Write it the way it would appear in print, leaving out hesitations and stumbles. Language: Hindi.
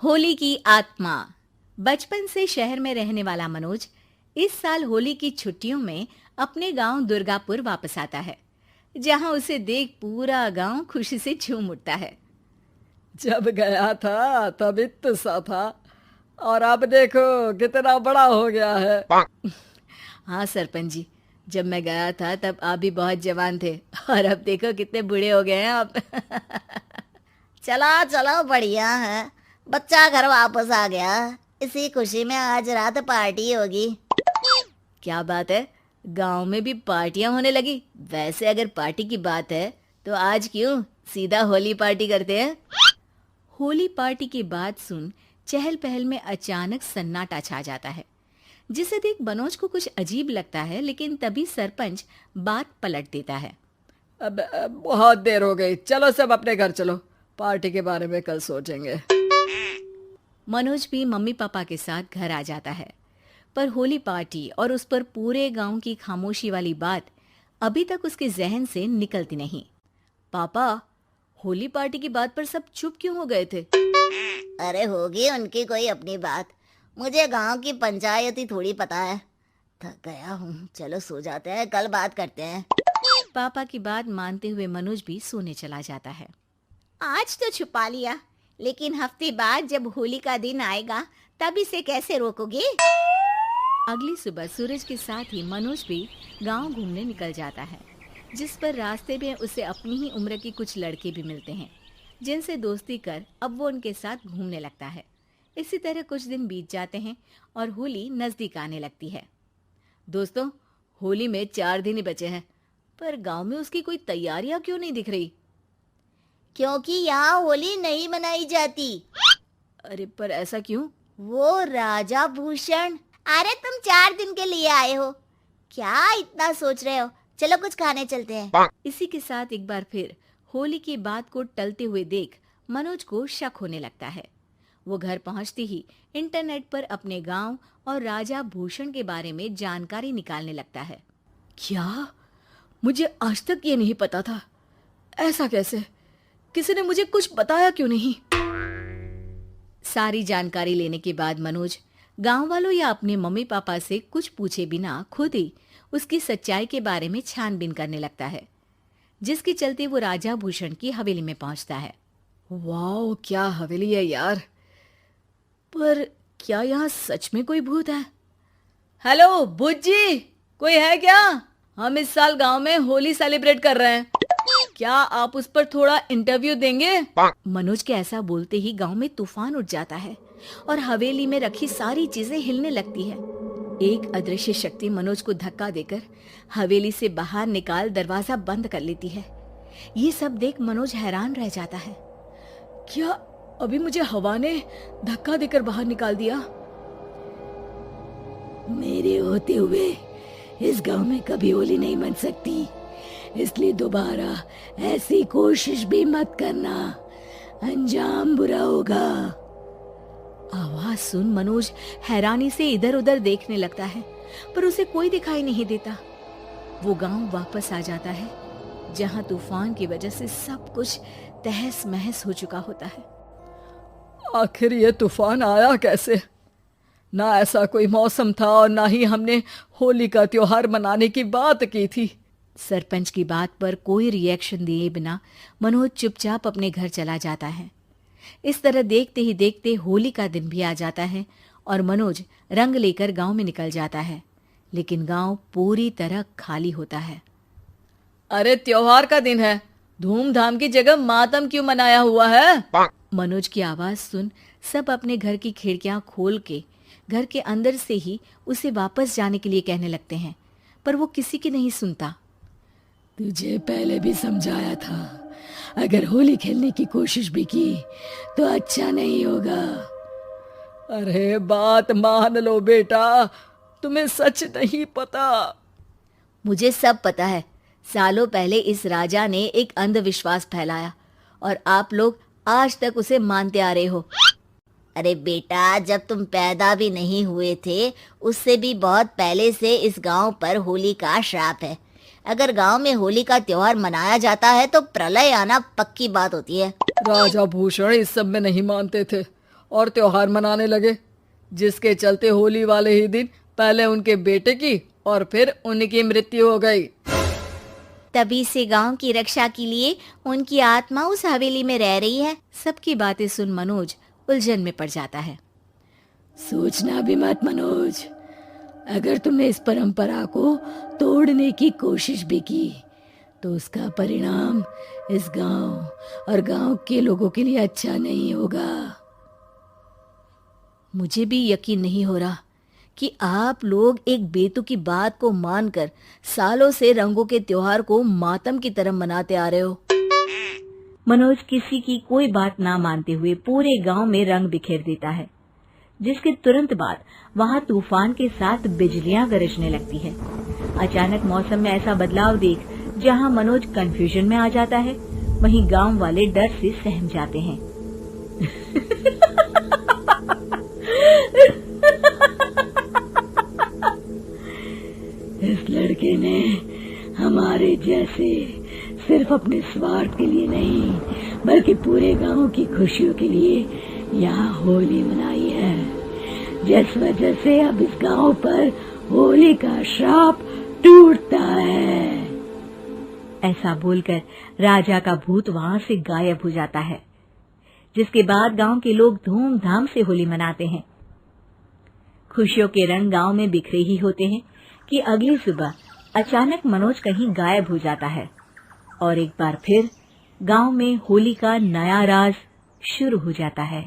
होली की आत्मा। बचपन से शहर में रहने वाला मनोज इस साल होली की छुट्टियों में अपने गांव दुर्गापुर वापस आता है, जहां उसे देख पूरा गांव खुशी से झूम उठता है। जब गया था तब इतना सा था और अब देखो कितना बड़ा हो गया है। हाँ सरपंच जी, जब मैं गया था तब आप भी बहुत जवान थे और अब देखो कितने बूढ़े हो गए हैं आप। चलो चलो बढ़िया है, बच्चा घर वापस आ गया। इसी खुशी में आज रात पार्टी होगी। क्या बात है, गांव में भी पार्टियां होने लगी। वैसे अगर पार्टी की बात है तो आज क्यों सीधा होली पार्टी करते हैं। होली पार्टी की बात सुन चहल पहल में अचानक सन्नाटा छा जाता है, जिसे देख मनोज को कुछ अजीब लगता है, लेकिन तभी सरपंच बात पलट देता है। अब बहुत देर हो गई, चलो सब अपने घर चलो, पार्टी के बारे में कल सोचेंगे। मनोज भी मम्मी पापा के साथ घर आ जाता है, पर होली पार्टी और उस पर पूरे गांव की खामोशी वाली बात अभी तक उसके जहन से निकलती नहीं। पापा, होली पार्टी की बात पर सब चुप क्यों हो गए थे? अरे होगी उनकी कोई अपनी बात, मुझे गांव की पंचायत ही थोड़ी पता है। थक गया हूँ, चलो सो जाते हैं, कल बात करते हैं। पापा की बात मानते हुए मनोज भी सोने चला जाता है। आज तो छुपा लिया, लेकिन हफ्ते बाद जब होली का दिन आएगा तब इसे कैसे रोकोगे? अगली सुबह सूरज के साथ ही मनोज भी गांव घूमने निकल जाता है, जिस पर रास्ते में उसे अपनी ही उम्र के कुछ लड़के भी मिलते हैं, जिनसे दोस्ती कर अब वो उनके साथ घूमने लगता है। इसी तरह कुछ दिन बीत जाते हैं और होली नजदीक आने लगती है। दोस्तों, होली में 4 दिन ही बचे हैं, पर गांव में उसकी कोई तैयारियां क्यों नहीं दिख रही? क्योंकि यहाँ होली नहीं मनाई जाती। अरे पर ऐसा क्यों? वो राजा भूषण। अरे तुम 4 दिन के लिए आए हो, क्या इतना सोच रहे हो? चलो कुछ खाने चलते हैं। इसी के साथ एक बार फिर होली की बात को टलते हुए देख मनोज को शक होने लगता है। वो घर पहुंचते ही इंटरनेट पर अपने गांव और राजा भूषण के बारे में जानकारी निकालने लगता है। क्या? मुझे आज तक ये नहीं पता था। ऐसा कैसे? किसी ने मुझे कुछ बताया क्यों नहीं? सारी जानकारी लेने के बाद मनोज गांव वालों या अपने मम्मी पापा से कुछ पूछे बिना खुद ही उसकी सच्चाई के बारे में छानबीन करने लगता है, जिसके चलते वो राजा भूषण की हवेली में पहुंचता है। वाह, क्या हवेली है यार! पर क्या यहाँ सच में कोई भूत है? हेलो भूत जी, कोई है क्या? हम इस साल गांव में होली सेलिब्रेट कर रहे हैं, क्या आप उस पर थोड़ा इंटरव्यू देंगे? मनोज के ऐसा बोलते ही गांव में तूफान उठ जाता है और हवेली में रखी सारी चीजें हिलने लगती है। एक अदृश्य शक्ति मनोज को धक्का देकर हवेली से बाहर निकाल दरवाजा बंद कर लेती है। ये सब देख मनोज हैरान रह जाता है। क्या अभी मुझे हवा ने धक्का देकर बाहर निकाल दिया? मेरे होते हुए इस गांव में कभी होली नहीं मन सकती, इसलिए दोबारा ऐसी कोशिश भी मत करना, अंजाम बुरा होगा। आवाज सुन मनोज हैरानी से इधर उधर देखने लगता है, पर उसे कोई दिखाई नहीं देता। वो गांव वापस आ जाता है, जहां तूफान की वजह से सब कुछ तहस महस हो चुका होता है। आखिर ये तूफान आया कैसे? ना ऐसा कोई मौसम था और ना ही हमने होली का त्योहार मनाने की बात की थी। सरपंच की बात पर कोई रिएक्शन दिए बिना मनोज चुपचाप अपने घर चला जाता है। इस तरह देखते ही देखते होली का दिन भी आ जाता है और मनोज रंग लेकर गांव में निकल जाता है, लेकिन गांव पूरी तरह खाली होता है। अरे त्योहार का दिन है, धूमधाम की जगह मातम क्यों मनाया हुआ है? मनोज की आवाज सुन सब अपने घर की खिड़कियां खोल के घर के अंदर से ही उसे वापस जाने के लिए कहने लगते हैं, पर वो किसी की नहीं सुनता। तुझे पहले भी समझाया था, अगर होली खेलने की कोशिश भी की तो अच्छा नहीं होगा। अरे बात मान लो बेटा, तुम्हें सच नहीं पता। मुझे सब पता है। सालों पहले इस राजा ने एक अंधविश्वास फैलाया और आप लोग आज तक उसे मानते आ रहे हो। अरे बेटा, जब तुम पैदा भी नहीं हुए थे उससे भी बहुत पहले से इस गांव पर होली का श्राप है। अगर गांव में होली का त्योहार मनाया जाता है तो प्रलय आना पक्की बात होती है। राजा भूषण इस सब में नहीं मानते थे और त्योहार मनाने लगे, जिसके चलते होली वाले ही दिन पहले उनके बेटे की और फिर उनकी मृत्यु हो गई। तभी से गांव की रक्षा के लिए उनकी आत्मा उस हवेली में रह रही है। सबकी बातें सुन मनोज उलझन में पड़ जाता है। सोचना भी मत मनोज, अगर तुमने इस परंपरा को तोड़ने की कोशिश भी की तो उसका परिणाम इस गांव और गांव के लोगों के लिए अच्छा नहीं होगा। मुझे भी यकीन नहीं हो रहा कि आप लोग एक बेतुकी बात को मानकर सालों से रंगों के त्योहार को मातम की तरह मनाते आ रहे हो। मनोज किसी की कोई बात ना मानते हुए पूरे गांव में रंग बिखेर देता है, जिसके तुरंत बाद वहां तूफान के साथ बिजलियां गरजने लगती है। अचानक मौसम में ऐसा बदलाव देख जहां मनोज कंफ्यूजन में आ जाता है, वहीं गांव वाले डर से सहम जाते हैं। इस लड़के ने हमारे जैसे सिर्फ अपने स्वार्थ के लिए नहीं बल्कि पूरे गांव की खुशियों के लिए यहाँ होली मनाई है, जिस वजह से अब इस गांव पर होली का श्राप टूटता है। ऐसा बोलकर राजा का भूत वहां से गायब हो जाता है, जिसके बाद गांव के लोग धूमधाम से होली मनाते हैं। खुशियों के रंग गांव में बिखरे ही होते हैं कि अगली सुबह अचानक मनोज कहीं गायब हो जाता है और एक बार फिर गांव में होली का नया राज शुरू हो जाता है।